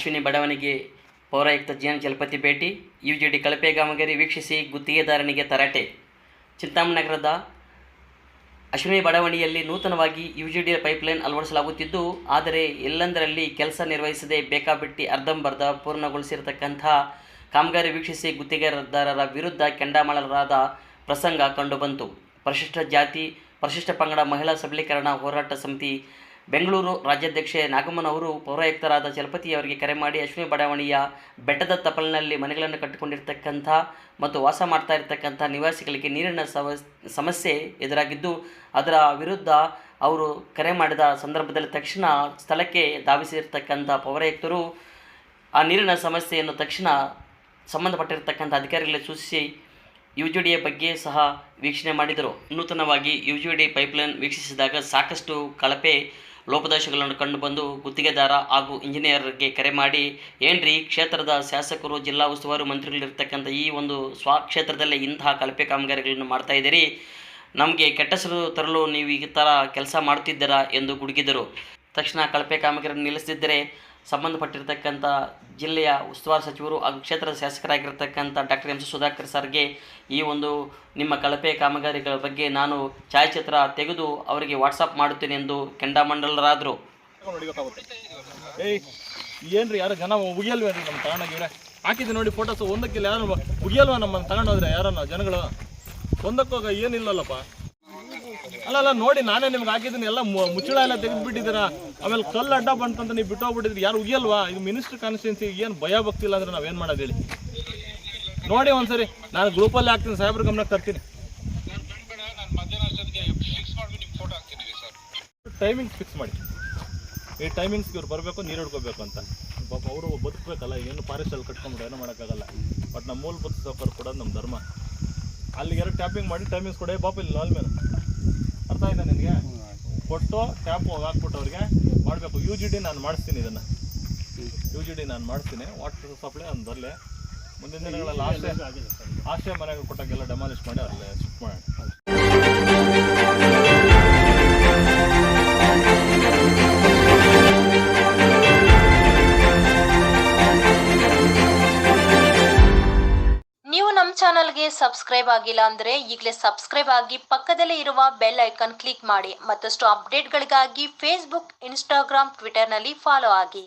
ಅಶ್ವಿನಿ ಬಡಾವಣೆಗೆ ಪೌರಾಯುಕ್ತ ಜಿಎನ್ ಚಲಪತಿ ಭೇಟಿ. ಯುಜಿಡಿ ಕಳಪೆ ಕಾಮಗಾರಿ ವೀಕ್ಷಿಸಿ ಗುತ್ತಿಗೆದಾರನಿಗೆ ತರಾಟೆ. ಚಿಂತಾಮಣಿ ನಗರದ ಅಶ್ವಿನಿ ಬಡಾವಣೆಯಲ್ಲಿ ನೂತನವಾಗಿ ಯುಜಿಡಿ ಪೈಪ್ಲೈನ್ ಅಳವಡಿಸಲಾಗುತ್ತಿದ್ದು, ಆದರೆ ಎಲ್ಲೆಂದರಲ್ಲಿ ಕೆಲಸ ನಿರ್ವಹಿಸದೆ ಬೇಕಾಬಿಟ್ಟಿ ಅರ್ಧಂಬರ್ಧ ಪೂರ್ಣಗೊಳಿಸಿರತಕ್ಕಂಥ ಕಾಮಗಾರಿ ವೀಕ್ಷಿಸಿ ಗುತ್ತಿಗೆದಾರರ ವಿರುದ್ಧ ಕೆಂಡಾಮಳಲಾದ ಪ್ರಸಂಗ ಕಂಡುಬಂತು. ಪರಿಶಿಷ್ಟ ಜಾತಿ, ಪರಿಶಿಷ್ಟ ಪಂಗಡ ಮಹಿಳಾ ಸಬಲೀಕರಣ ಹೋರಾಟ ಸಮಿತಿ ಬೆಂಗಳೂರು ರಾಜ್ಯಾಧ್ಯಕ್ಷೆ ನಾಗಮ್ಮನ್ ಅವರು ಪೌರಾಯುಕ್ತರಾದ ಚಲಪತಿಯವರಿಗೆ ಕರೆ ಮಾಡಿ ಅಶ್ವಿನಿ ಬಡಾವಣೆಯ ಬೆಟ್ಟದ ತಪ್ಪಲಿನಲ್ಲಿ ಮನೆಗಳನ್ನು ಕಟ್ಟಿಕೊಂಡಿರ್ತಕ್ಕಂಥ ಮತ್ತು ವಾಸ ಮಾಡ್ತಾ ಇರತಕ್ಕಂಥ ನಿವಾಸಿಗಳಿಗೆ ನೀರಿನ ಸಮಸ್ಯೆ ಎದುರಾಗಿದ್ದು, ಅದರ ವಿರುದ್ಧ ಅವರು ಕರೆ ಮಾಡಿದ ಸಂದರ್ಭದಲ್ಲಿ ತಕ್ಷಣ ಸ್ಥಳಕ್ಕೆ ಧಾವಿಸಿರ್ತಕ್ಕಂಥ ಪೌರಾಯುಕ್ತರು ಆ ನೀರಿನ ಸಮಸ್ಯೆಯನ್ನು ತಕ್ಷಣ ಸಂಬಂಧಪಟ್ಟಿರ್ತಕ್ಕಂಥ ಅಧಿಕಾರಿಗಳಿಗೆ ಸೂಚಿಸಿ ಯುಜಿಡಿಯ ಬಗ್ಗೆ ಸಹ ವೀಕ್ಷಣೆ ಮಾಡಿದರು. ನೂತನವಾಗಿ ಯುಜಿಡಿ ಪೈಪ್ಲೈನ್ ವೀಕ್ಷಿಸಿದಾಗ ಸಾಕಷ್ಟು ಕಳಪೆ ಲೋಪದೋಷಗಳನ್ನು ಕಂಡುಬಂದು ಗುತ್ತಿಗೆದಾರ ಹಾಗೂ ಇಂಜಿನಿಯರ್ಗೆ ಕರೆ ಮಾಡಿ, ಏನ್ರಿ ಕ್ಷೇತ್ರದ ಶಾಸಕರು, ಜಿಲ್ಲಾ ಉಸ್ತುವಾರಿ ಮಂತ್ರಿಗಳಿರ್ತಕ್ಕಂಥ ಈ ಒಂದು ಸ್ವಕ್ಷೇತ್ರದಲ್ಲೇ ಇಂತಹ ಕಳಪೆ ಕಾಮಗಾರಿಗಳನ್ನು ಮಾಡ್ತಾ ಇದ್ದೀರಿ, ನಮಗೆ ಕೆಟ್ಟ ಹೆಸರು ತರಲು ನೀವು ಈ ಥರ ಕೆಲಸ ಮಾಡ್ತಿದ್ದೀರಾ ಎಂದು ಗುಡುಗಿದರು. ತಕ್ಷಣ ಕಳಪೆ ಕಾಮಗಾರಿಯನ್ನು ನಿಲ್ಲಿಸದಿದ್ದರೆ ಸಂಬಂಧಪಟ್ಟಿರ್ತಕ್ಕಂಥ ಜಿಲ್ಲೆಯ ಉಸ್ತುವಾರಿ ಸಚಿವರು ಹಾಗೂ ಕ್ಷೇತ್ರದ ಶಾಸಕರಾಗಿರ್ತಕ್ಕಂಥ ಡಾಕ್ಟರ್ ಎಂ ಸಿ ಸುಧಾಕರ್ ಸರ್ಗೆ ಈ ಒಂದು ನಿಮ್ಮ ಕಳಪೆ ಕಾಮಗಾರಿಗಳ ಬಗ್ಗೆ ನಾನು ಛಾಯಾಚಿತ್ರ ತೆಗೆದು ಅವರಿಗೆ ವಾಟ್ಸಪ್ ಮಾಡುತ್ತೇನೆ ಎಂದು ಕೆಂಡಾಮಂಡಲರಾದರು. ಏನ್ರಿ ಯಾರು ಜನ ಉಗಿಯಲ್ವೇನ್ರಿ ನಮ್ಮ ತಗೊಂಡೋಗಿವ್ರೆ ಹಾಕಿದ್ದೆ ನೋಡಿ ಫೋಟೋಸ್, ಒಂದಕ್ಕಿಲ್ಲ ಯಾರು ಉಗಿಯಲ್ವ ನಮ್ಮ ತಗೊಂಡೋದ್ರೆ ಯಾರನ್ನ ಜನಗಳು ಒಂದಕ್ಕೋಗ ಏನಿಲ್ಲಲ್ಲಪ್ಪ. ಅಲ್ಲ ನೋಡಿ, ನಾನೇ ನಿಮ್ಗೆ ಹಾಕಿದ್ದೀನಿ, ಎಲ್ಲ ಮುಚ್ಚಳ ಎಲ್ಲ ತೆಗೆದುಬಿಟ್ಟಿದ್ದೀರಾ. ಆಮೇಲೆ ಕಲ್ಲು ಅಡ್ಡ ಬಂತಂತ ನೀವು ಬಿಟ್ಟು ಹೋಗ್ಬಿಟ್ಟಿದ್ರಿ, ಯಾರು ಉಗಿಯಲ್ವಾ? ಇದು ಮಿನಿಸ್ಟರ್ ಕಾನ್ಸ್ಟಿಟ್ಯೂನ್ಸಿ ಏನು ಭಯ ಭಕ್ತಿಲ್ಲ ಅಂದ್ರೆ ನಾವೇನು ಮಾಡೋದು ಹೇಳಿ? ನೋಡಿ ಒಂದ್ಸರಿ, ನಾನು ಗ್ರೂಪಲ್ಲಿ ಹಾಕ್ತೀನಿ, ಸಾಹೇಬ್ರ ಗಮನಕ್ಕೆ ತರ್ತೀನಿ. ಟೈಮಿಂಗ್ಸ್ ಫಿಕ್ಸ್ ಮಾಡಿ, ಈ ಟೈಮಿಂಗ್ಸ್ಗೆ ಇವ್ರು ಬರಬೇಕು, ನೀರು ಹಿಡ್ಕೋಬೇಕು ಅಂತ. ಪಾಪ ಅವರು ಬದುಕಬೇಕಲ್ಲ, ಏನು ಫಾರೆಸ್ಟಲ್ಲಿ ಕಟ್ಕೊಂಡ್ಬಿಟ್ಟು ಏನೋ ಮಾಡೋಕ್ಕಾಗಲ್ಲ. ಬಟ್ ನಮ್ಮ ಮೂಲಭೂತ ಸೌಕರ್ಯ ಕೊಡೋದು ನಮ್ಮ ಧರ್ಮ. ಅಲ್ಲಿಗೆ ಎರಡು ಟ್ಯಾಪಿಂಗ್ ಮಾಡಿ ಟೈಮಿಂಗ್ಸ್ ಕೊಡಿ, ಪಾಪ ಇಲ್ಲಿ ಲಾಲ್ ಮೇಲೆ ಅರ್ಥ ಆಯ್ತಾ ನಿನಗೆ? ಕೊಟ್ಟು ಟ್ಯಾಪ್ ಹಾಕ್ಬಿಟ್ಟು ಅವ್ರಿಗೆ ಮಾಡಬೇಕು. ಯುಜಿಡಿ ನಾನು ಮಾಡಿಸ್ತೀನಿ, ಇದನ್ನು ಯುಜಿಡಿ ನಾನು ಮಾಡಿಸ್ತೀನಿ. ವಾಟರ್ ಸಪ್ಲೈ ಒಂದು ಬರಲಿ. ಮುಂದಿನ ದಿನಗಳಲ್ಲಿ ಆಶ್ರಯ ಮನೆಗಳು ಕೊಟ್ಟಾಗೆಲ್ಲ ಡೆಮಾಲಿಷ್ ಮಾಡಿ ಅಲ್ಲೇ ಶಿಫ್ಟ್ ಮಾಡೋಣ. ಚಾನಲ್ಗೆ ಸಬ್ಸ್ಕ್ರೈಬ್ ಆಗಿಲ್ಲ ಅಂದ್ರೆ ಈಗಲೇ ಸಬ್ಸ್ಕ್ರೈಬ್ ಆಗಿ ಪಕ್ಕದಲ್ಲೇ ಇರುವ ಬೆಲ್ ಐಕಾನ್ ಕ್ಲಿಕ್ ಮಾಡಿ. ಮತ್ತಷ್ಟು ಅಪ್ಡೇಟ್ಗಳಿಗಾಗಿ ಫೇಸ್ಬುಕ್, ಇನ್ಸ್ಟಾಗ್ರಾಮ್, ಟ್ವಿಟರ್ನಲ್ಲಿ ಫಾಲೋ ಆಗಿ.